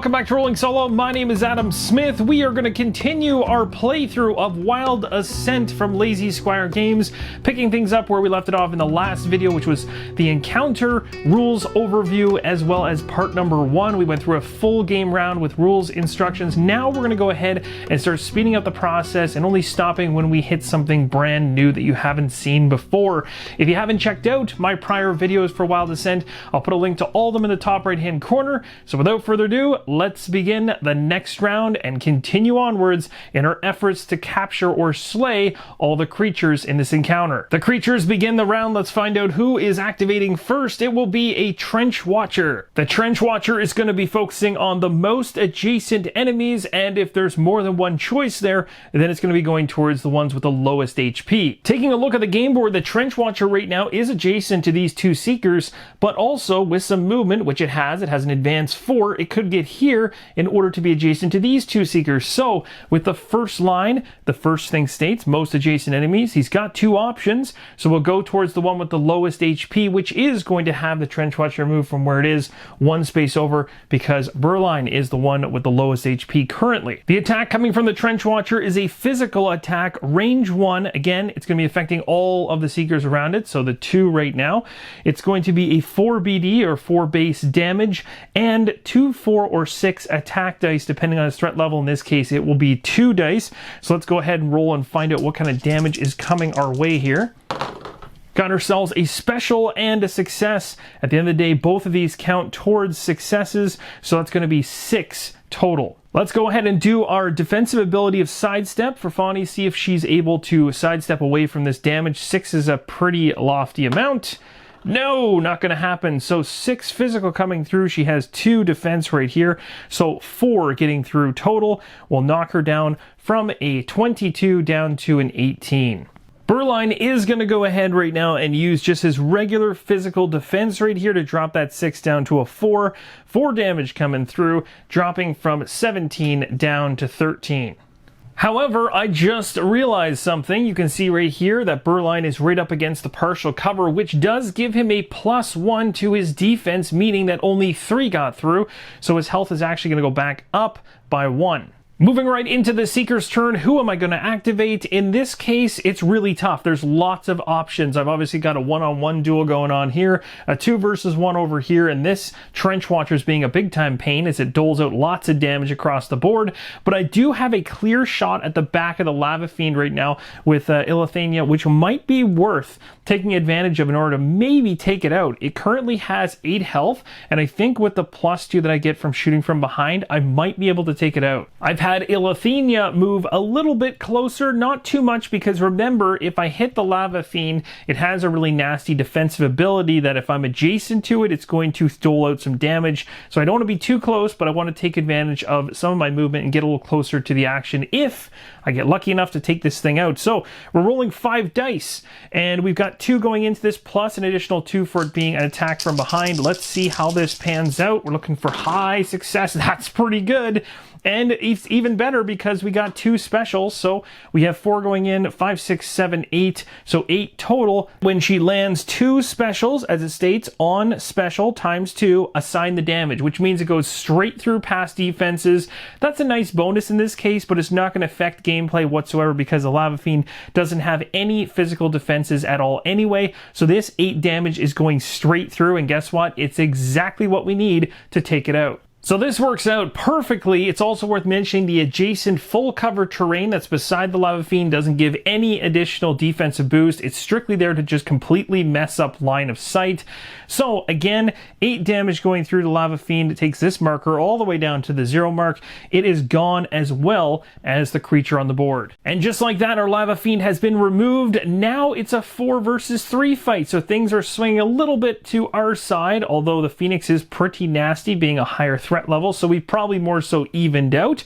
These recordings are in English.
welcome back to Rolling Solo. My name is Adam Smith. We are going to continue our playthrough of Wild Assent from Lazy Squire Games, picking things up where we left it off in the last video, which was the encounter rules overview, as well as part number 1. We went through a full game round with rules instructions. Now we're going to go ahead and start speeding up the process and only stopping when we hit something brand new that you haven't seen before. If you haven't checked out my prior videos for Wild Assent, I'll put a link to all of them in the top right hand corner. So without further ado, let's begin the next round and continue onwards in our efforts to capture or slay all the creatures in this encounter. The creatures begin the round. Let's find out who is activating first. It will be a Trench Watcher. The Trench Watcher is going to be focusing on the most adjacent enemies, and if there's more than one choice there, then it's going to be going towards the ones with the lowest HP. Taking a look at the game board, the Trench Watcher right now is adjacent to these two Seekers, but also with some movement, which it has an advance 4, it could get here in order to be adjacent to these two Seekers. So with the first line, the first thing states most adjacent enemies. He's got two options, so we'll go towards the one with the lowest HP, which is going to have the Trench Watcher move from where it is one space over, because Berline is the one with the lowest HP currently. The attack coming from the Trench Watcher is a physical attack, range 1. Again, it's going to be affecting all of the Seekers around it, so the 2 right now. It's going to be a 4 BD or 4 base damage and 2, 4, or 6 attack dice depending on its threat level. In this case, it will be 2 dice. So let's go ahead and roll and find out what kind of damage is coming our way here. Got ourselves a special and a success. At the end of the day, both of these count towards successes, so that's going to be 6 total. Let's go ahead and do our defensive ability of Sidestep for Fawny, see if she's able to sidestep away from this damage. 6 is a pretty lofty amount. No, not going to happen. So 6 physical coming through. She has 2 defense right here. So 4 getting through total will knock her down from a 22 down to an 18. Berline is going to go ahead right now and use just his regular physical defense right here to drop that 6 down to a 4. 4 damage coming through, dropping from 17 down to 13. However, I just realized something. You can see right here that Berline is right up against the partial cover, which does give him a +1 to his defense, meaning that only 3 got through, so his health is actually going to go back up by 1. Moving right into the Seeker's turn, who am I going to activate? In this case, it's really tough. There's lots of options. I've obviously got a one-on-one duel going on here, a 2 versus 1 over here, and this Trench Watcher is being a big-time pain as it doles out lots of damage across the board. But I do have a clear shot at the back of the Lava Fiend right now with Ilithania, which might be worth taking advantage of in order to maybe take it out. It currently has 8 health, and I think with the +2 that I get from shooting from behind, I might be able to take it out. I've had Ilithania move a little bit closer, not too much, because remember, if I hit the Lava Fiend, it has a really nasty defensive ability that if I'm adjacent to it, it's going to dole out some damage. So I don't want to be too close, but I want to take advantage of some of my movement and get a little closer to the action if I get lucky enough to take this thing out. So we're rolling 5 dice, and we've got 2 going into this, plus an additional 2 for it being an attack from behind. Let's see how this pans out. We're looking for high success. That's pretty good. And it's even better because we got 2 specials, so we have 4 going in, 5, 6, 7, 8, so 8 total. When she lands 2 specials, as it states, on special times 2, assign the damage, which means it goes straight through past defenses. That's a nice bonus in this case, but it's not going to affect gameplay whatsoever because the Lava Fiend doesn't have any physical defenses at all anyway, so this 8 damage is going straight through, and guess what? It's exactly what we need to take it out. So this works out perfectly. It's also worth mentioning the adjacent full cover terrain that's beside the Lava Fiend doesn't give any additional defensive boost. It's strictly there to just completely mess up line of sight. So again, 8 damage going through the Lava Fiend. It takes this marker all the way down to the 0 mark. It is gone as well as the creature on the board. And just like that, our Lava Fiend has been removed. Now it's a 4 versus 3 fight. So things are swinging a little bit to our side, although the Phoenix is pretty nasty, being a higher threat level, so we probably more so evened out.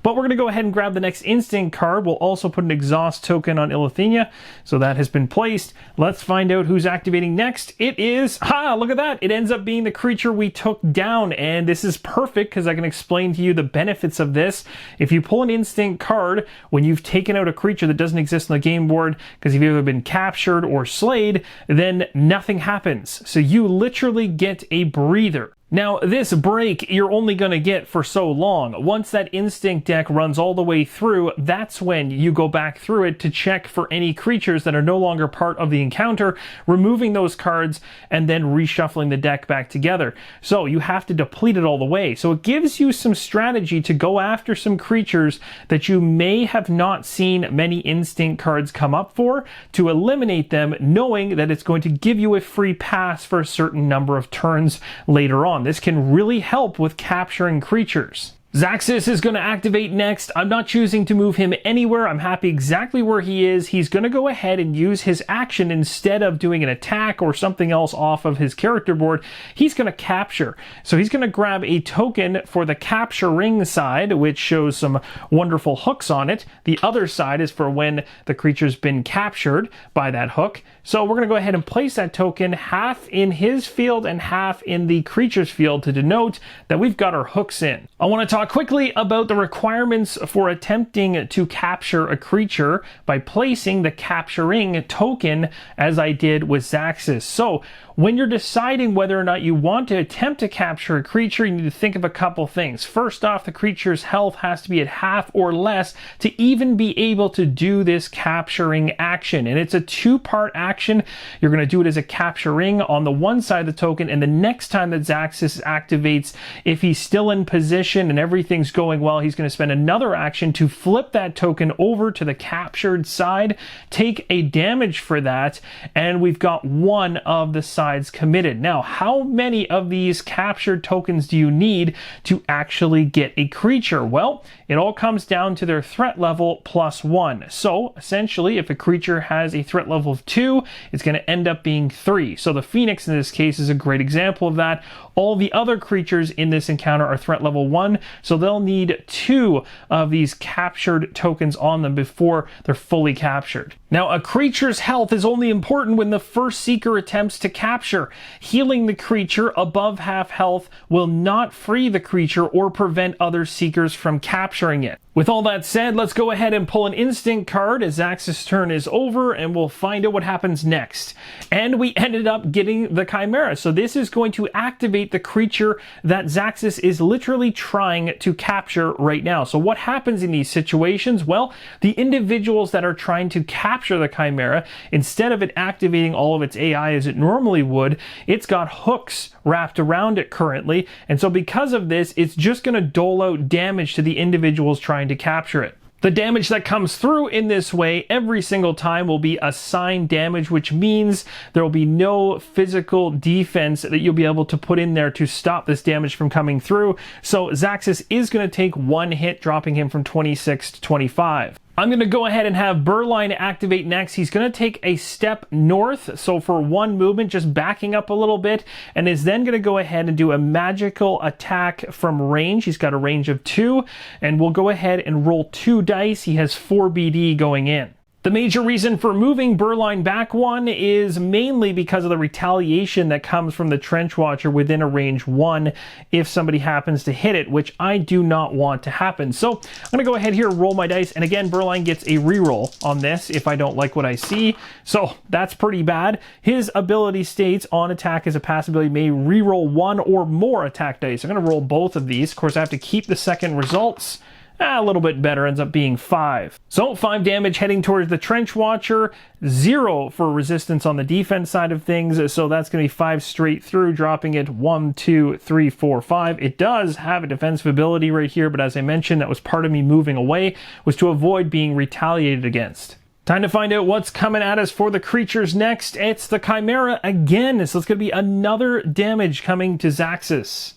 But we're going to go ahead and grab the next instinct card. We'll also put an exhaust token on Ilithania, so that has been placed. Let's find out who's activating next. It is, look at that, it ends up being the creature we took down, and this is perfect because I can explain to you the benefits of this. If you pull an instinct card when you've taken out a creature that doesn't exist on the game board because you've either been captured or slayed, then nothing happens. So you literally get a breather. Now, this break you're only going to get for so long. Once that instinct deck runs all the way through, that's when you go back through it to check for any creatures that are no longer part of the encounter, removing those cards, and then reshuffling the deck back together. So you have to deplete it all the way. So it gives you some strategy to go after some creatures that you may have not seen many instinct cards come up for, to eliminate them, knowing that it's going to give you a free pass for a certain number of turns later on. This can really help with capturing creatures. Zaxis is going to activate next. I'm not choosing to move him anywhere. I'm happy exactly where he is. He's going to go ahead and use his action instead of doing an attack or something else off of his character board. He's going to capture. So he's going to grab a token for the capturing side, which shows some wonderful hooks on it. The other side is for when the creature's been captured by that hook. So we're going to go ahead and place that token half in his field and half in the creature's field to denote that we've got our hooks in. I want to talk quickly about the requirements for attempting to capture a creature by placing the capturing token as I did with Zaxis. So when you're deciding whether or not you want to attempt to capture a creature, you need to think of a couple things. First off, the creature's health has to be at half or less to even be able to do this capturing action. And it's a two-part action. You're going to do it as a capturing on the one side of the token, and the next time that Zaxis activates, if he's still in position and everything's going well, he's going to spend another action to flip that token over to the captured side, take a damage for that, and we've got one of the sides committed. Now, how many of these captured tokens do you need to actually get a creature? Well, it all comes down to their threat level +1. So essentially, if a creature has a threat level of 2, it's going to end up being 3. So the Phoenix in this case is a great example of that. All the other creatures in this encounter are threat level 1, so they'll need 2 of these captured tokens on them before they're fully captured. Now, a creature's health is only important when the first seeker attempts to capture. Healing the creature above half health will not free the creature or prevent other seekers from capturing it. With all that said, let's go ahead and pull an instinct card as Zaxis' turn is over, and we'll find out what happens next. And we ended up getting the Chimera. So this is going to activate the creature that Zaxis is literally trying to capture right now. So what happens in these situations? Well, the individuals that are trying to capture the Chimera, instead of it activating all of its AI as it normally would, it's got hooks wrapped around it currently. And so because of this, it's just going to dole out damage to the individuals trying to capture it. The damage that comes through in this way every single time will be assigned damage, which means there will be no physical defense that you'll be able to put in there to stop this damage from coming through. So Zaxis is going to take one hit, dropping him from 26 to 25. I'm going to go ahead and have Burline activate next. He's going to take a step north, so for one movement, just backing up a little bit, and is then going to go ahead and do a magical attack from range. He's got a range of 2, and we'll go ahead and roll 2 dice. He has 4 BD going in. The major reason for moving Burline back 1 is mainly because of the retaliation that comes from the Trench Watcher within a range 1 if somebody happens to hit it, which I do not want to happen. So I'm going to go ahead here, roll my dice, and again, Burline gets a reroll on this if I don't like what I see. So that's pretty bad. His ability states on attack as a pass ability may reroll 1 or more attack dice. I'm going to roll both of these. Of course, I have to keep the second results. A little bit better, ends up being 5. So 5 damage heading towards the Trench Watcher, 0 for resistance on the defense side of things, so that's going to be 5 straight through, dropping it 1, 2, 3, 4, 5. It does have a defensive ability right here, but as I mentioned, that was part of me moving away, was to avoid being retaliated against. Time to find out what's coming at us for the creatures next. It's the Chimera again, so it's going to be another damage coming to Zaxis.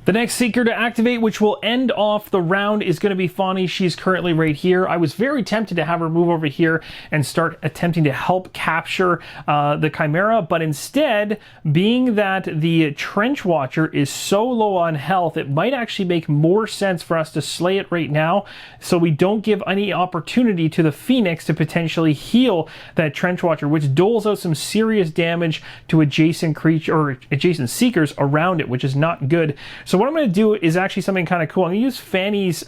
The next Seeker to activate, which will end off the round, is going to be Fawny. She's currently right here. I was very tempted to have her move over here and start attempting to help capture the Chimera, but instead, being that the Trench Watcher is so low on health, it might actually make more sense for us to slay it right now, so we don't give any opportunity to the Phoenix to potentially heal that Trench Watcher, which doles out some serious damage to adjacent creature or adjacent Seekers around it, which is not good. So So what I'm going to do is actually something kind of cool. I'm going to use Fanny's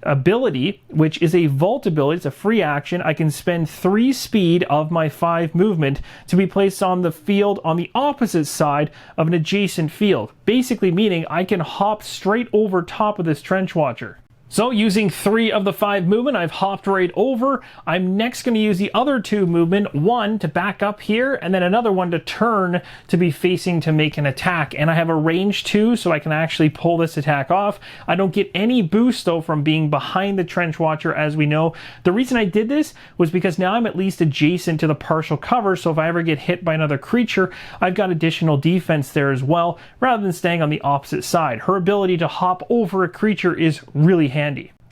ability, which is a vault ability. It's a free action. I can spend 3 speed of my 5 movement to be placed on the field on the opposite side of an adjacent field. Basically meaning I can hop straight over top of this trench watcher. So using 3 of the 5 movement, I've hopped right over. I'm next going to use the other 2 movement, one to back up here, and then another one to turn to be facing to make an attack. And I have a range 2, so I can actually pull this attack off. I don't get any boost though from being behind the trench watcher, as we know. The reason I did this was because now I'm at least adjacent to the partial cover, so if I ever get hit by another creature, I've got additional defense there as well, rather than staying on the opposite side. Her ability to hop over a creature is really handy.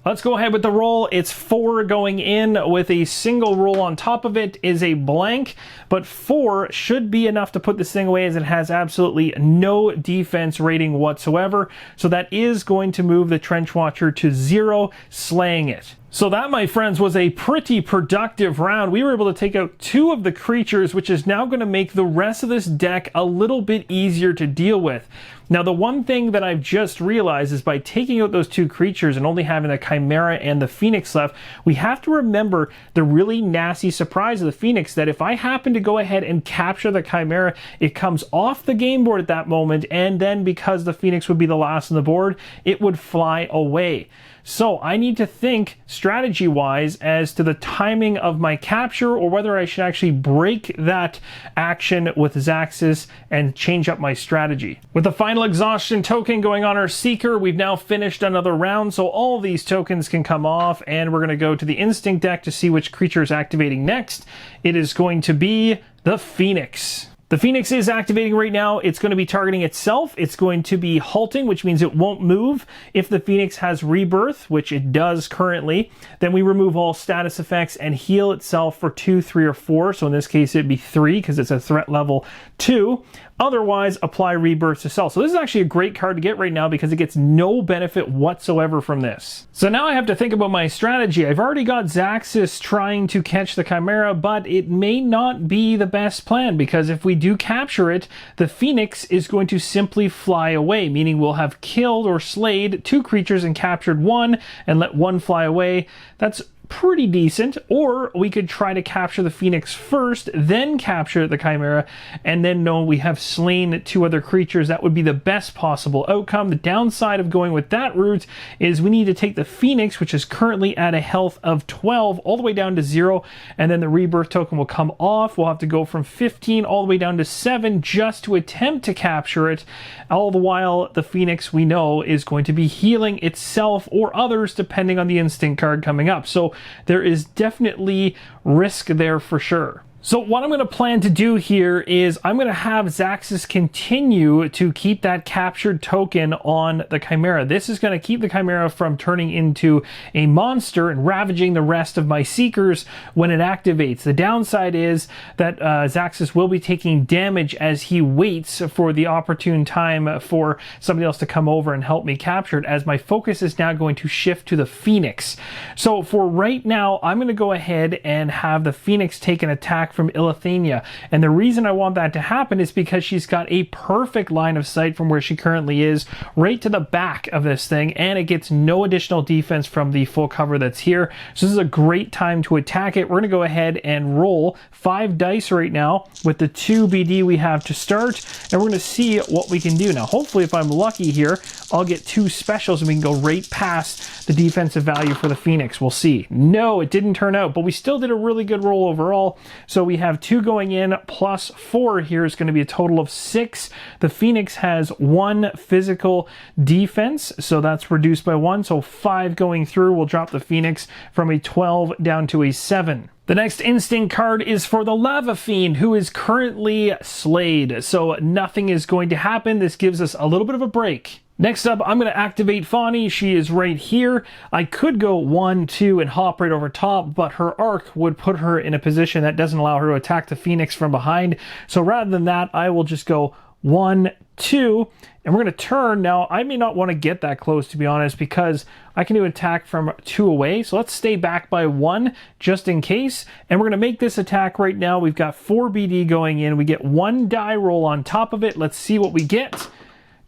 Let's go ahead with the roll. It's 4 going in with a single roll on top of it is a blank, but 4 should be enough to put this thing away as it has absolutely no defense rating whatsoever. So that is going to move the Trench Watcher to 0, slaying it. So that, my friends, was a pretty productive round. We were able to take out 2 of the creatures, which is now going to make the rest of this deck a little bit easier to deal with. Now, the one thing that I've just realized is by taking out those 2 creatures and only having the Chimera and the Phoenix left, we have to remember the really nasty surprise of the Phoenix, that if I happen to go ahead and capture the Chimera, it comes off the game board at that moment, and then because the Phoenix would be the last on the board, it would fly away. So I need to think strategy-wise as to the timing of my capture, or whether I should actually break that action with Zaxis and change up my strategy. With the final exhaustion token going on our Seeker, we've now finished another round, so all of these tokens can come off, and we're going to go to the Instinct deck to see which creature is activating next. It is going to be the Phoenix. The Phoenix is activating right now. It's going to be targeting itself. It's going to be halting, which means it won't move. If the Phoenix has rebirth, which it does currently, then we remove all status effects and heal itself for 2, 3, or 4. So in this case, it'd be 3 because it's a threat level 2. Otherwise, apply rebirth to self. So this is actually a great card to get right now because it gets no benefit whatsoever from this. So now I have to think about my strategy. I've already got Zaxis trying to catch the Chimera, but it may not be the best plan, because if we do capture it, the Phoenix is going to simply fly away, meaning we'll have killed or slayed 2 creatures and captured 1 and let 1 fly away. That's pretty decent. Or we could try to capture the Phoenix first, then capture the Chimera, and then know we have slain 2 other creatures. That would be the best possible outcome. The downside of going with that route is we need to take the Phoenix, which is currently at a health of 12, all the way down to 0, and then the rebirth token will come off. We'll have to go from 15 all the way down to 7 just to attempt to capture it. All the while, the Phoenix, we know, is going to be healing itself or others depending on the Instinct card coming up. So there is definitely risk there for sure. So what I'm going to plan to do here is I'm going to have Zaxis continue to keep that captured token on the Chimera. This is going to keep the Chimera from turning into a monster and ravaging the rest of my Seekers when it activates. The downside is that Zaxis will be taking damage as he waits for the opportune time for somebody else to come over and help me capture it, as my focus is now going to shift to the Phoenix. So for right now, I'm going to go ahead and have the Phoenix take an attack from Ilithania. And the reason I want that to happen is because she's got a perfect line of sight from where she currently is right to the back of this thing, and it gets no additional defense from the full cover that's here. So this is a great time to attack it. We're going to go ahead and roll 5 dice right now with the 2 BD we have to start, and we're going to see what we can do. Now hopefully, if I'm lucky here, I'll get 2 specials and we can go right past the defensive value for the Phoenix. We'll see. No, it didn't turn out, but we still did a really good roll overall. So we have 2 going in plus 4 here is going to be a total of 6. The Phoenix has 1 physical defense, so that's reduced by 1. So 5 going through will drop the Phoenix from a 12 down to a 7. The next Instinct card is for the Lava Fiend, who is currently slayed. So nothing is going to happen. This gives us a little bit of a break. Next up, I'm going to activate Fawny. She is right here. I could go 1, 2, and hop right over top, but her arc would put her in a position that doesn't allow her to attack the Phoenix from behind. So rather than that, I will just go 1, 2, and we're going to turn. Now, I may not want to get that close, to be honest, because I can do attack from 2 away. So let's stay back by 1 just in case. And we're going to make this attack right now. We've got 4 BD going in. We get 1 die roll on top of it. Let's see what we get.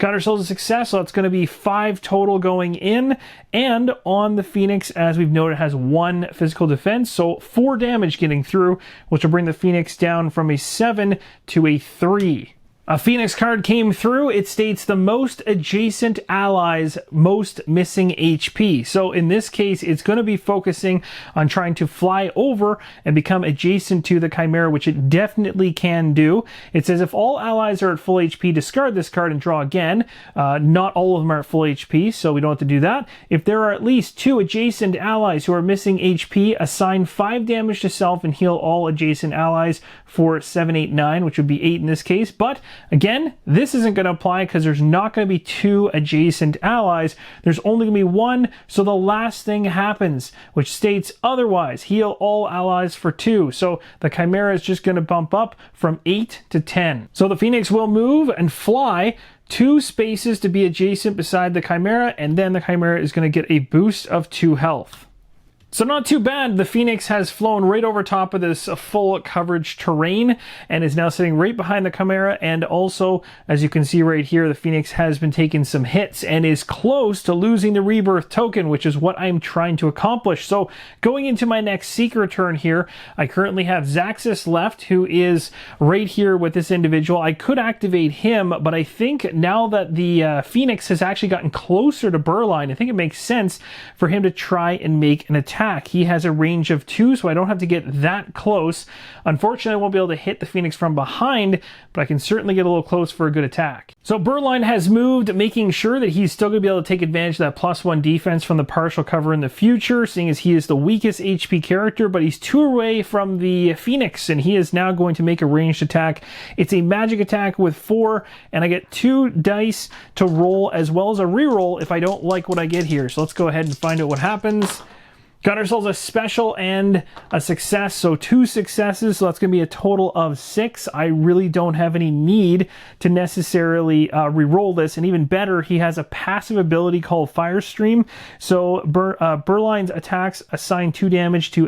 Got ourselves a success, so it's going to be 5 total going in. And on the Phoenix, as we've noted, has 1 physical defense, so 4 damage getting through, which will bring the Phoenix down from a 7 to a 3. A Phoenix card came through. It states the most adjacent allies, most missing HP. So in this case, it's going to be focusing on trying to fly over and become adjacent to the Chimera, which it definitely can do. It says if all allies are at full HP, discard this card and draw again. Not all of them are at full HP, so we don't have to do that. If there are at least 2 adjacent allies who are missing HP, assign 5 damage to self and heal all adjacent allies for 7, 8, 9, which would be 8 in this case. But again, this isn't going to apply because there's not going to be 2 adjacent allies. There's only going to be 1, so the last thing happens, which states otherwise. Heal all allies for 2. So the Chimera is just going to bump up from 8 to 10. So the Phoenix will move and fly 2 spaces to be adjacent beside the Chimera, and then the Chimera is going to get a boost of 2 health. So not too bad. The Phoenix has flown right over top of this full coverage terrain and is now sitting right behind the Chimera. And also, as you can see right here, the Phoenix has been taking some hits and is close to losing the rebirth token, which is what I'm trying to accomplish. So going into my next Seeker turn here, I currently have Zaxxas left, who is right here with this individual. I could activate him, but I think now that the Phoenix has actually gotten closer to Burline, I think it makes sense for him to try and make an attack. He has a range of 2, so I don't have to get that close. Unfortunately, I won't be able to hit the Phoenix from behind, but I can certainly get a little close for a good attack. So Burline has moved, making sure that he's still going to be able to take advantage of that +1 defense from the partial cover in the future, seeing as he is the weakest HP character, but he's 2 away from the Phoenix, and he is now going to make a ranged attack. It's a magic attack with 4, and I get 2 dice to roll as well as a reroll if I don't like what I get here. So let's go ahead and find out what happens. Got ourselves a special and a success, so 2 successes, so that's going to be a total of 6. I really don't have any need to necessarily re-roll this, and even better, he has a passive ability called Firestream, so Burline's attacks assign 2 damage to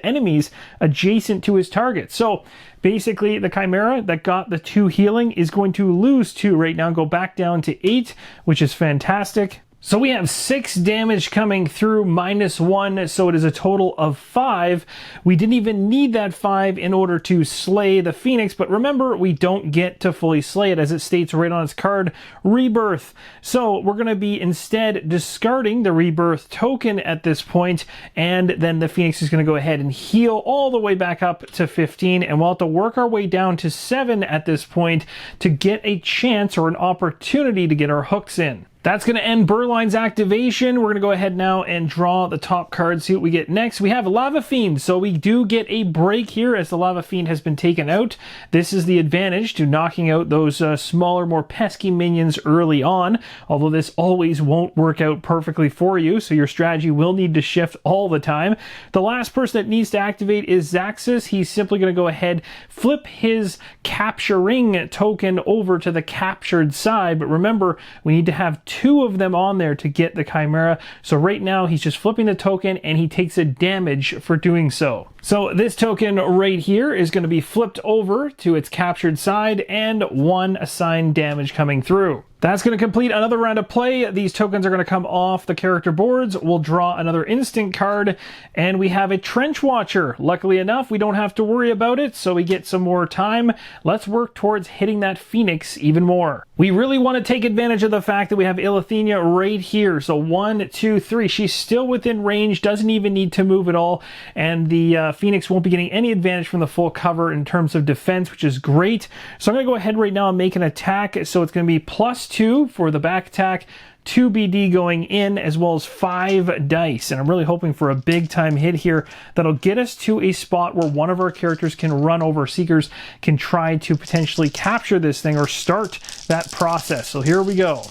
enemies adjacent to his target. So basically, the Chimera that got the 2 healing is going to lose 2 right now, go back down to 8, which is fantastic. So we have 6 damage coming through, -1, so it is a total of 5. We didn't even need that 5 in order to slay the Phoenix, but remember, we don't get to fully slay it, as it states right on its card, Rebirth. So we're going to be instead discarding the Rebirth token at this point, and then the Phoenix is going to go ahead and heal all the way back up to 15, and we'll have to work our way down to 7 at this point to get a chance or an opportunity to get our hooks in. That's going to end Burline's activation. We're going to go ahead now and draw the top card, see what we get next. We have Lava Fiend, so we do get a break here as the Lava Fiend has been taken out. This is the advantage to knocking out those smaller, more pesky minions early on, although this always won't work out perfectly for you, so your strategy will need to shift all the time. The last person that needs to activate is Zaxxas. He's simply going to go ahead, flip his capturing token over to the captured side, but remember, we need to have 2 of them on there to get the Chimera. So right now he's just flipping the token and he takes a damage for doing so. So this token right here is going to be flipped over to its captured side and 1 assigned damage coming through. That's going to complete another round of play. These tokens are going to come off the character boards. We'll draw another instant card, and we have a Trench Watcher. Luckily enough, we don't have to worry about it, so we get some more time. Let's work towards hitting that Phoenix even more. We really want to take advantage of the fact that we have Ilithenia right here. So 1, 2, 3. She's still within range, doesn't even need to move at all, and the Phoenix won't be getting any advantage from the full cover in terms of defense, which is great. So I'm going to go ahead right now and make an attack. So it's going to be +2 for the back attack, 2 BD going in, as well as 5 dice. And I'm really hoping for a big time hit here that'll get us to a spot where one of our characters can run over. Seekers can try to potentially capture this thing or start that process. So here we go.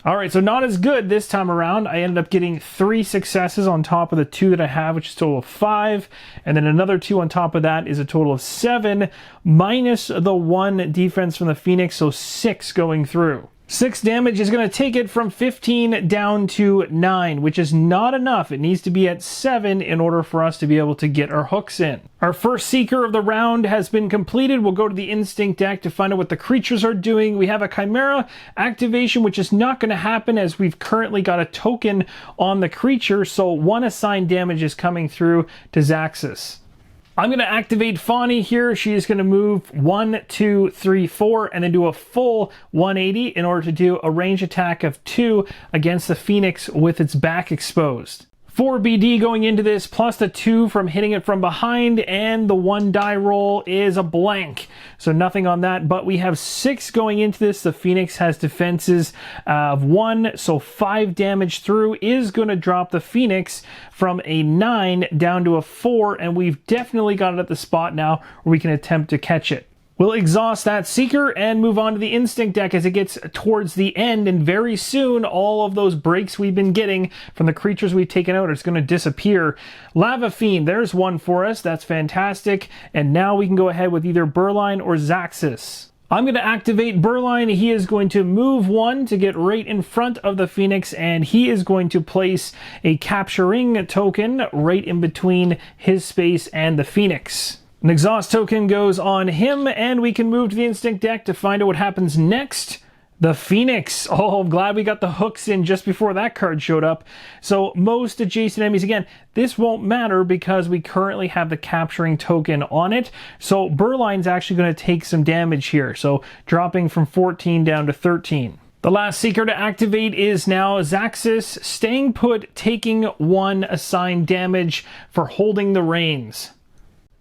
All right, so not as good this time around. I ended up getting 3 successes on top of the 2 that I have, which is a total of 5. And then another 2 on top of that is a total of 7, minus the 1 defense from the Phoenix, so 6 going through. 6 damage is going to take it from 15 down to 9, which is not enough. It needs to be at 7 in order for us to be able to get our hooks in. Our first Seeker of the round has been completed. We'll go to the Instinct deck to find out what the creatures are doing. We have a Chimera activation, which is not going to happen as we've currently got a token on the creature, so 1 assigned damage is coming through to Zaxxas. I'm going to activate Fawny here. She is going to move 1, 2, 3, 4, and then do a full 180 in order to do a range attack of 2 against the Phoenix with its back exposed. 4 BD going into this, plus the 2 from hitting it from behind, and the 1 die roll is a blank. So nothing on that, but we have 6 going into this. The Phoenix has defenses of 1, so 5 damage through is going to drop the Phoenix from a 9 down to a 4, and we've definitely got it at the spot now where we can attempt to catch it. We'll exhaust that Seeker and move on to the Instinct deck as it gets towards the end, and very soon all of those breaks we've been getting from the creatures we've taken out are going to disappear. Lava Fiend, there's one for us. That's fantastic. And now we can go ahead with either Burline or Zaxxas. I'm going to activate Burline. He is going to move 1 to get right in front of the Phoenix, and he is going to place a capturing token right in between his space and the Phoenix. An exhaust token goes on him, and we can move to the Instinct deck to find out what happens next. The Phoenix. Oh, I'm glad we got the hooks in just before that card showed up. So most adjacent enemies, again, this won't matter because we currently have the capturing token on it. So Burline's actually going to take some damage here. So dropping from 14 down to 13. The last Seeker to activate is now Zaxxas, staying put, taking 1 assigned damage for holding the reins.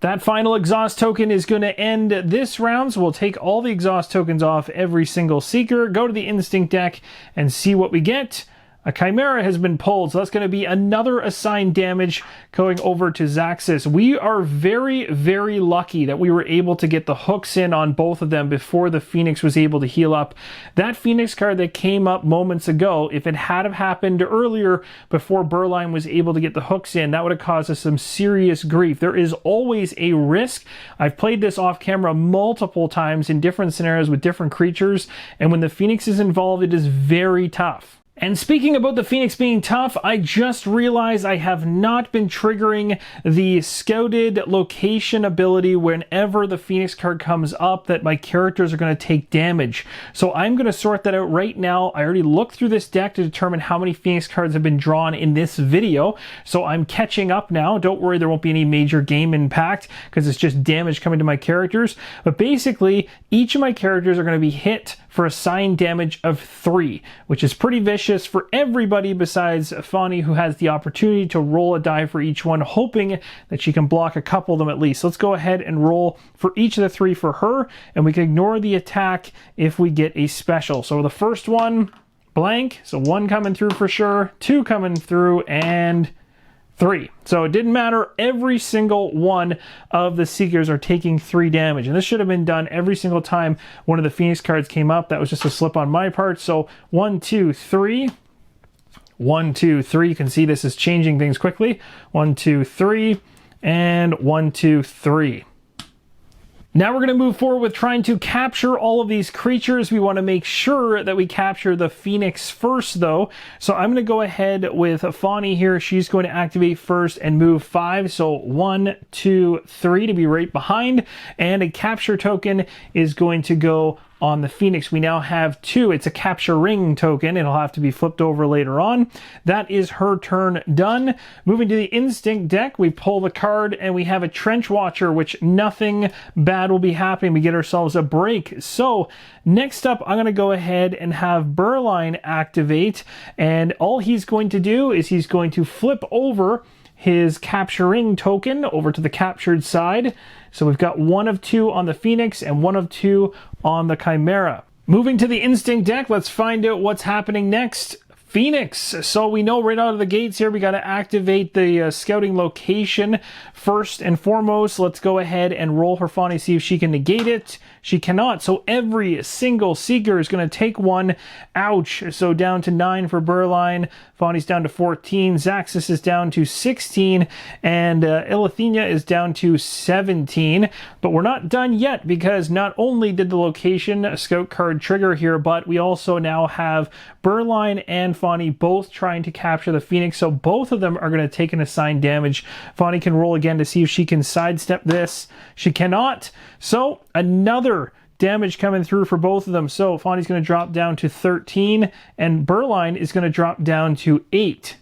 That final exhaust token is going to end this round, so we'll take all the exhaust tokens off every single Seeker, go to the Instinct deck, and see what we get. A Chimera has been pulled, so that's going to be another assigned damage going over to Zaxxas. We are very, very lucky that we were able to get the hooks in on both of them before the Phoenix was able to heal up. That Phoenix card that came up moments ago, if it had have happened earlier before Burline was able to get the hooks in, that would have caused us some serious grief. There is always a risk. I've played this off camera multiple times in different scenarios with different creatures, and when the Phoenix is involved, it is very tough. And speaking about the Phoenix being tough, I just realized I have not been triggering the scouted location ability whenever the Phoenix card comes up that my characters are going to take damage. So I'm going to sort that out right now. I already looked through this deck to determine how many Phoenix cards have been drawn in this video. So I'm catching up now. Don't worry, there won't be any major game impact because it's just damage coming to my characters. But basically, each of my characters are going to be hit for assigned damage of 3, which is pretty vicious for everybody besides Fawny, who has the opportunity to roll a die for each one, hoping that she can block a couple of them at least. So let's go ahead and roll for each of the 3 for her, and we can ignore the attack if we get a special. So the first one, blank, so 1 coming through for sure, 2 coming through, and 3. So it didn't matter. Every single one of the Seekers are taking 3 damage. And this should have been done every single time one of the Phoenix cards came up. That was just a slip on my part. So 1, 2, 3. 1, 2, 3. You can see this is changing things quickly. 1, 2, 3. And 1, 2, 3. Now we're going to move forward with trying to capture all of these creatures. We want to make sure that we capture the Phoenix first, though. So I'm going to go ahead with Fawny here. She's going to activate first and move 5. So 1, 2, 3 to be right behind. And a capture token is going to go on the Phoenix. We now have 2. It's a capture ring token. It'll have to be flipped over later on. That is her turn done. Moving to the Instinct deck, we pull the card and we have a Trench Watcher, which nothing bad will be happening. We get ourselves a break. So next up, I'm going to go ahead and have Burline activate, and all he's going to do is he's going to flip over his capturing token over to the captured side. So we've got 1 of 2 on the Phoenix and 1 of 2 on the Chimera. Moving to the Instinct deck, let's find out what's happening next. Phoenix. So we know right out of the gates here, we got to activate the scouting location first and foremost. Let's go ahead and roll for Fani, see if she can negate it. She cannot. So every single seeker is going to take one. Ouch. So down to 9 for Berline. Fani's down to 14. Zaxxas is down to 16. And Ilithenia is down to 17. But we're not done yet, because not only did the location scout card trigger here, but we also now have Berline and Fani both trying to capture the Phoenix. So both of them are going to take an assigned damage. Fani can roll again to see if she can sidestep this. She cannot. So another damage coming through for both of them. So Fani's going to drop down to 13 and Berline is going to drop down to 8.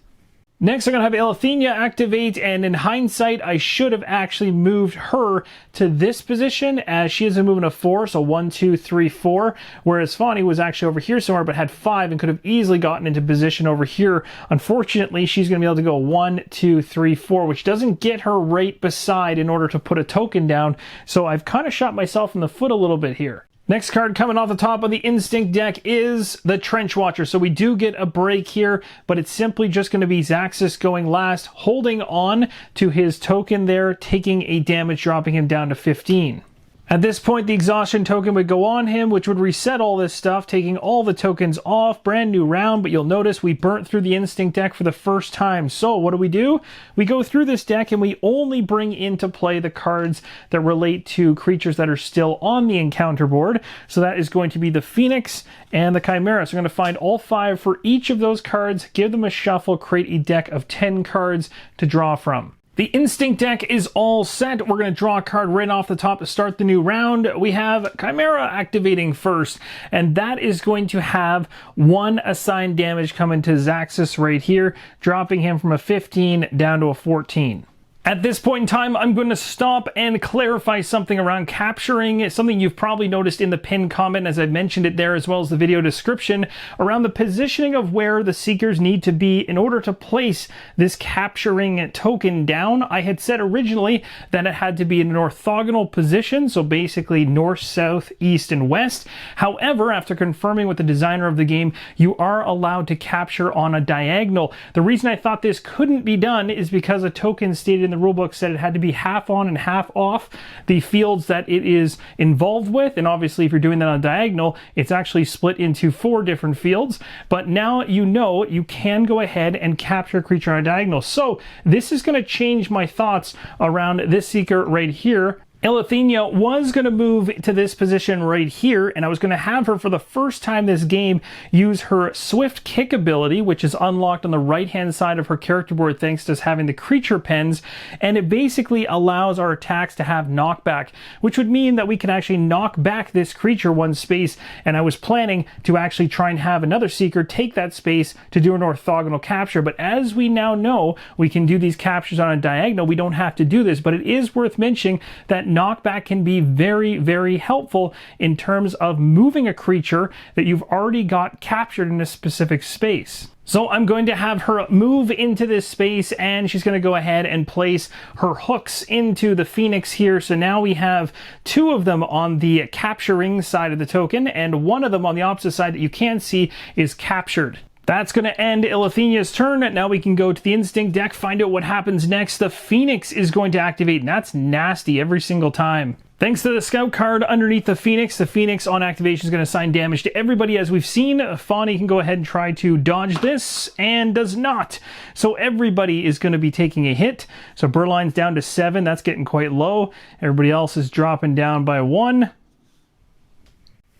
Next, I'm going to have Ilithenia activate, and in hindsight, I should have actually moved her to this position, as she is a movement of 4, so 1, 2, 3, 4, whereas Fani was actually over here somewhere, but had 5 and could have easily gotten into position over here. Unfortunately, she's going to be able to go 1, 2, 3, 4, which doesn't get her right beside in order to put a token down, so I've kind of shot myself in the foot a little bit here. Next card coming off the top of the Instinct deck is the Trench Watcher. So we do get a break here, but it's simply just going to be Zaxxas going last, holding on to his token there, taking a damage, dropping him down to 15. At this point, the exhaustion token would go on him, which would reset all this stuff, taking all the tokens off. Brand new round, but you'll notice we burnt through the Instinct deck for the first time. So what do? We go through this deck and we only bring into play the cards that relate to creatures that are still on the encounter board. So that is going to be the Phoenix and the Chimera. So we're going to find all 5 for each of those cards, give them a shuffle, create a deck of 10 cards to draw from. The Instinct deck is all set. We're going to draw a card right off the top to start the new round. We have Chimera activating first, and that is going to have 1 assigned damage coming to Zaxxas right here, dropping him from a 15 down to a 14. At this point in time, I'm going to stop and clarify something around capturing. It's something you've probably noticed in the pinned comment, as I mentioned it there, as well as the video description, around the positioning of where the Seekers need to be in order to place this capturing token down. I had said originally that it had to be in an orthogonal position, so basically north, south, east, and west. However, after confirming with the designer of the game, you are allowed to capture on a diagonal. The reason I thought this couldn't be done is because a token stated in the rulebook said it had to be half on and half off the fields that it is involved with, and obviously if you're doing that on diagonal, it's actually split into 4 different fields. But now you know you can go ahead and capture a creature on a diagonal. So this is going to change my thoughts around this Seeker right here. Ilithenia was going to move to this position right here, and I was going to have her, for the first time this game, use her Swift Kick ability, which is unlocked on the right-hand side of her character board thanks to us having the creature pens, and it basically allows our attacks to have knockback, which would mean that we can actually knock back this creature 1 space, and I was planning to actually try and have another Seeker take that space to do an orthogonal capture, but as we now know, we can do these captures on a diagonal. We don't have to do this, but it is worth mentioning that knockback can be very, very helpful in terms of moving a creature that you've already got captured in a specific space. So I'm going to have her move into this space, and she's going to go ahead and place her hooks into the Phoenix here. So now we have 2 of them on the capturing side of the token, and 1 of them on the opposite side that you can see is captured. That's going to end Ilithenia's turn. Now we can go to the Instinct deck, find out what happens next. The Phoenix is going to activate, and that's nasty every single time. Thanks to the Scout card underneath the Phoenix on activation is going to assign damage to everybody, as we've seen. Fani can go ahead and try to dodge this, and does not. So everybody is going to be taking a hit. So Berline's down to 7. That's getting quite low. Everybody else is dropping down by 1.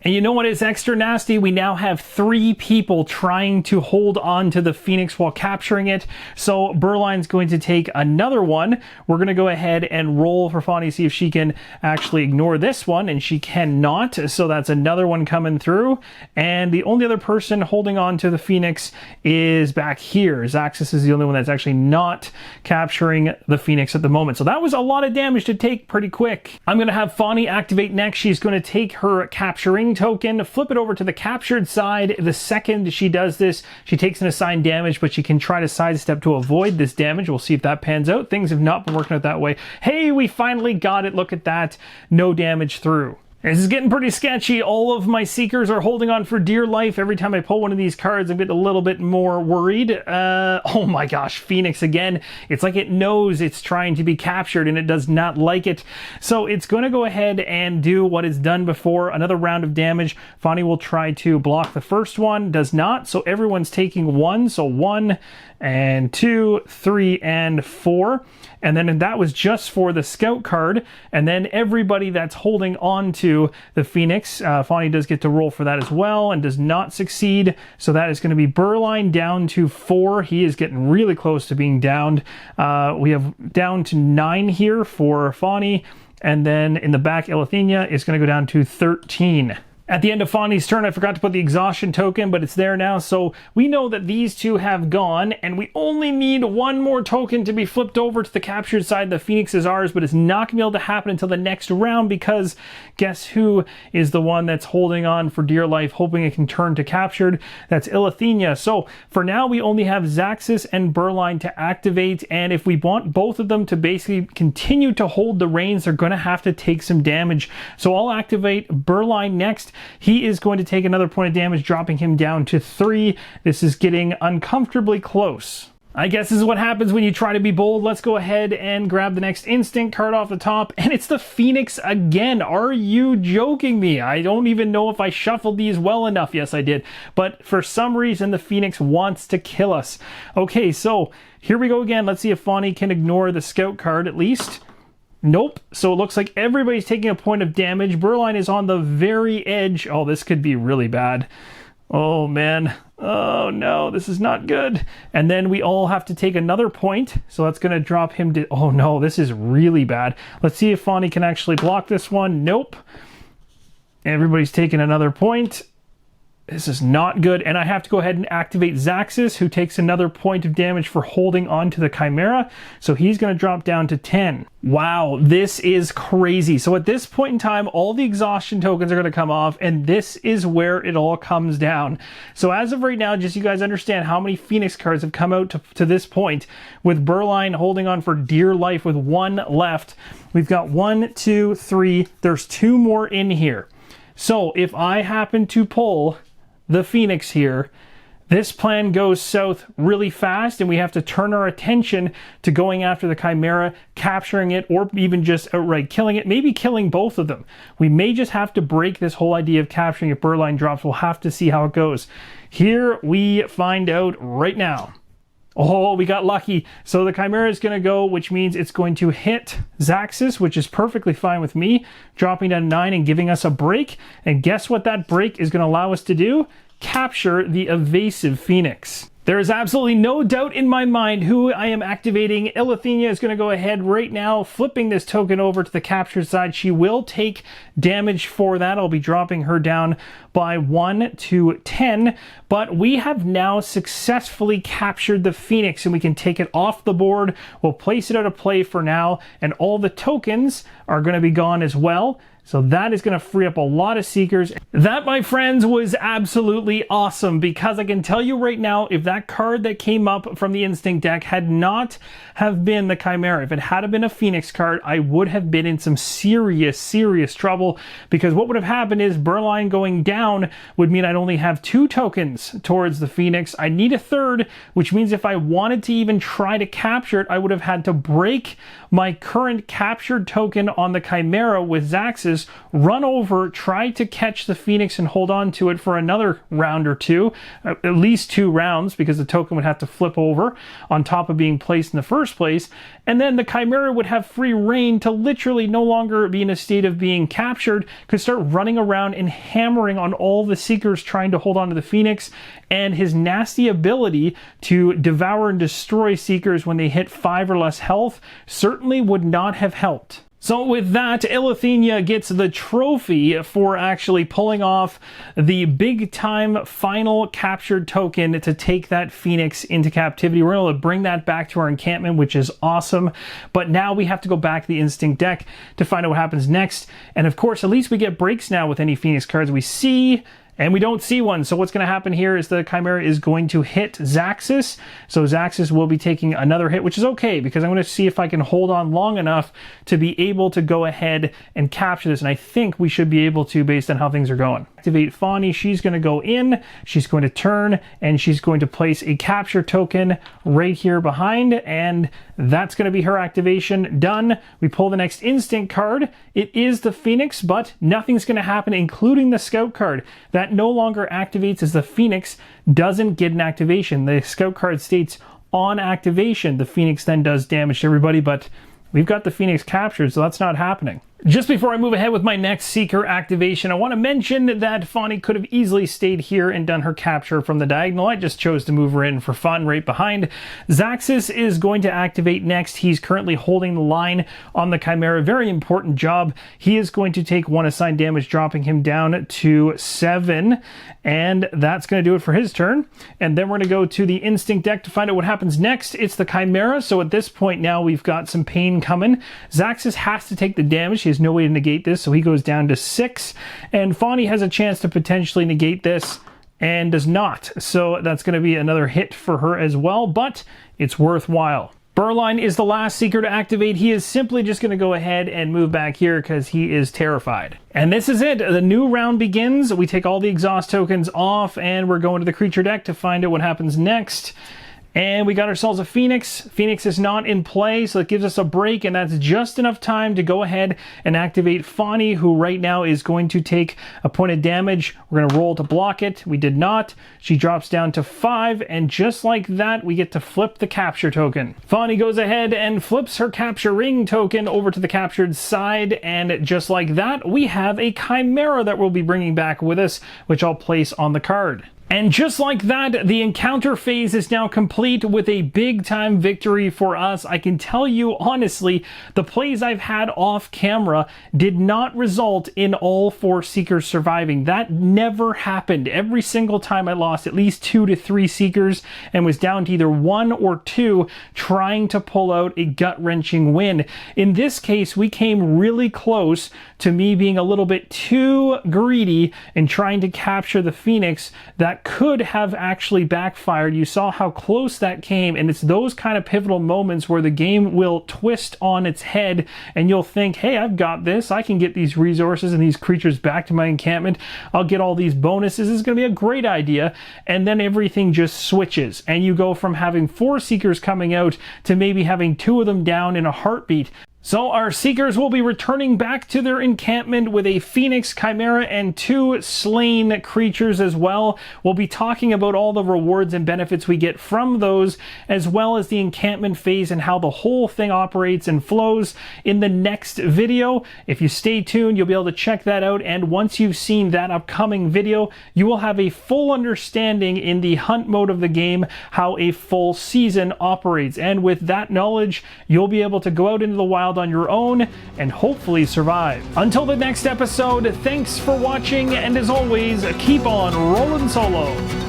And you know what is extra nasty? We now have 3 people trying to hold on to the Phoenix while capturing it. So Berline's going to take another one. We're going to go ahead and roll for Fani, see if she can actually ignore this one, and she cannot. So that's another one coming through. And the only other person holding on to the Phoenix is back here. Zaxxas is the only one that's actually not capturing the Phoenix at the moment. So that was a lot of damage to take pretty quick. I'm going to have Fani activate next. She's going to take her capturing token, flip it over to the captured side. The second she does this, she takes an assigned damage, but she can try to sidestep to avoid this damage. We'll see if that pans out. Things have not been working out that way. Hey, we finally got it. Look at that. No damage through. This is getting pretty sketchy. All of my Seekers are holding on for dear life. Every time I pull one of these cards, I'm getting a little bit more worried. Oh my gosh, Phoenix again. It's like it knows it's trying to be captured and it does not like it. So it's going to go ahead and do what it's done before. Another round of damage. Fani will try to block the first one. Does not. So everyone's taking 1. So 1 and 2, 3, and 4. And then that was just for the scout card. And then everybody that's holding on to the Phoenix, Fani does get to roll for that as well and does not succeed. So that is going to be Burline down to 4. He is getting really close to being downed. We have down to 9 here for Fani. And then in the back, Elithenia is going to go down to 13. At the end of Fani's turn, I forgot to put the exhaustion token, but it's there now. So we know that these two have gone, and we only need one more token to be flipped over to the captured side. The Phoenix is ours, but it's not going to be able to happen until the next round because guess who is the one that's holding on for dear life, hoping it can turn to captured? That's Elithenia. So for now, we only have Zaxis and Burline to activate, and if we want both of them to basically continue to hold the reins, they're going to have to take some damage. So I'll activate Burline next. He is going to take another point of damage, dropping him down to 3. This is getting uncomfortably close. I guess this is what happens when you try to be bold. Let's go ahead and grab the next instinct card off the top, and it's the Phoenix again. Are you joking me? I don't even know if I shuffled these well enough. Yes, I did. But for some reason, the Phoenix wants to kill us. Okay, so here we go again. Let's see if Fani can ignore the scout card at least. Nope. So it looks like everybody's taking a point of damage. Burline is on the very edge. Oh, this could be really bad. Oh, man. Oh, no. This is not good. And then we all have to take another point. So that's going to drop him to... Oh, no. This is really bad. Let's see if Fani can actually block this one. Nope. Everybody's taking another point. This is not good, and I have to go ahead and activate Zaxis, who takes another point of damage for holding on to the Chimera, so he's going to drop down to 10. Wow, this is crazy. So at this point in time, all the exhaustion tokens are going to come off, and this is where it all comes down. So as of right now, just so you guys understand how many Phoenix cards have come out to this point, with Burline holding on for dear life with 1 left. We've got 1, 2, 3. There's 2 more in here. So if I happen to pull the Phoenix here, this plan goes south really fast, and we have to turn our attention to going after the Chimera, capturing it, or even just outright killing it, maybe killing both of them. We may just have to break this whole idea of capturing if Burline drops. We'll have to see how it goes. Here we find out right now. Oh, we got lucky. So the Chimera is going to go, which means it's going to hit Zaxis, which is perfectly fine with me, dropping down to 9 and giving us a break. And guess what that break is going to allow us to do? Capture the evasive Phoenix. There is absolutely no doubt in my mind who I am activating. Elithenia is going to go ahead right now, flipping this token over to the captured side. She will take damage for that. I'll be dropping her down by 1 to 10. But we have now successfully captured the Phoenix, and we can take it off the board. We'll place it out of play for now, and all the tokens are going to be gone as well. So that is going to free up a lot of Seekers. That, my friends, was absolutely awesome, because I can tell you right now, if that card that came up from the Instinct deck had not have been the Chimera, if it had been a Phoenix card, I would have been in some serious trouble, because what would have happened is Burline going down would mean I'd only have 2 tokens towards the Phoenix. I need a third, which means if I wanted to even try to capture it, I would have had to break my current captured token on the Chimera with Zaxis, run over, try to catch the Phoenix and hold on to it for another round or 2, at least 2 rounds, because the token would have to flip over on top of being placed in the first place, and then the Chimera would have free reign to literally no longer be in a state of being captured, could start running around and hammering on all the Seekers trying to hold on to the Phoenix, and his nasty ability to devour and destroy Seekers when they hit 5 or less health certainly would not have helped. So with that, Elithenia gets the trophy for actually pulling off the big-time final captured token to take that Phoenix into captivity. We're able to bring that back to our encampment, which is awesome. But now we have to go back to the Instinct deck to find out what happens next. And of course, at least we get breaks now with any Phoenix cards we see. And we don't see one. So what's going to happen here is the Chimera is going to hit Zaxxas. So Zaxxas will be taking another hit, which is okay because I'm going to see if I can hold on long enough to be able to go ahead and capture this. And I think we should be able to based on how things are going. Activate Fawny. She's going to go in. She's going to turn and she's going to place a capture token right here behind. And that's going to be her activation done. We pull the next instant card. It is the Phoenix, but nothing's going to happen, including the Scout card. That no longer activates as the Phoenix doesn't get an activation. The Scout card states on activation, the Phoenix then does damage to everybody, but we've got the Phoenix captured, so that's not happening. Just before I move ahead with my next Seeker activation, I want to mention that Fawny could have easily stayed here and done her capture from the diagonal. I just chose to move her in for fun right behind. Zaxxas is going to activate next. He's currently holding the line on the Chimera. Very important job. He is going to take 1 assigned damage, dropping him down to 7. And that's going to do it for his turn. And then we're going to go to the Instinct deck to find out what happens next. It's the Chimera. So at this point now we've got some pain coming. Zaxxas has to take the damage. He has no way to negate this, so he goes down to 6. And Fawny has a chance to potentially negate this and does not. So that's going to be another hit for her as well, but it's worthwhile. Burline is the last Seeker to activate. He is simply just going to go ahead and move back here because he is terrified. And this is it. The new round begins. We take all the exhaust tokens off and we're going to the creature deck to find out what happens next. And we got ourselves a Phoenix. Phoenix is not in play, so it gives us a break, and that's just enough time to go ahead and activate Fawny, who right now is going to take a point of damage. We're going to roll to block it. We did not. She drops down to 5, and just like that, we get to flip the capture token. Fawny goes ahead and flips her capture ring token over to the captured side, and just like that, we have a Chimera that we'll be bringing back with us, which I'll place on the card. And just like that, the encounter phase is now complete with a big-time victory for us. I can tell you honestly, the plays I've had off camera did not result in all 4 Seekers surviving. That never happened. Every single time I lost at least 2 to 3 Seekers and was down to either 1 or 2 trying to pull out a gut-wrenching win. In this case, we came really close to me being a little bit too greedy and trying to capture the Phoenix. That could have actually backfired. You saw how close that came, and it's those kind of pivotal moments where the game will twist on its head and you'll think, hey, I've got this. I can get these resources and these creatures back to my encampment. I'll get all these bonuses. It's going to be a great idea. And then everything just switches and you go from having 4 Seekers coming out to maybe having 2 of them down in a heartbeat. So our Seekers will be returning back to their encampment with a Phoenix, Chimera, and 2 slain creatures as well. We'll be talking about all the rewards and benefits we get from those, as well as the encampment phase and how the whole thing operates and flows in the next video. If you stay tuned, you'll be able to check that out, and once you've seen that upcoming video, you will have a full understanding in the hunt mode of the game how a full season operates. And with that knowledge, you'll be able to go out into the wild on your own and hopefully survive. Until the next episode, thanks for watching, and as always, keep on rolling solo.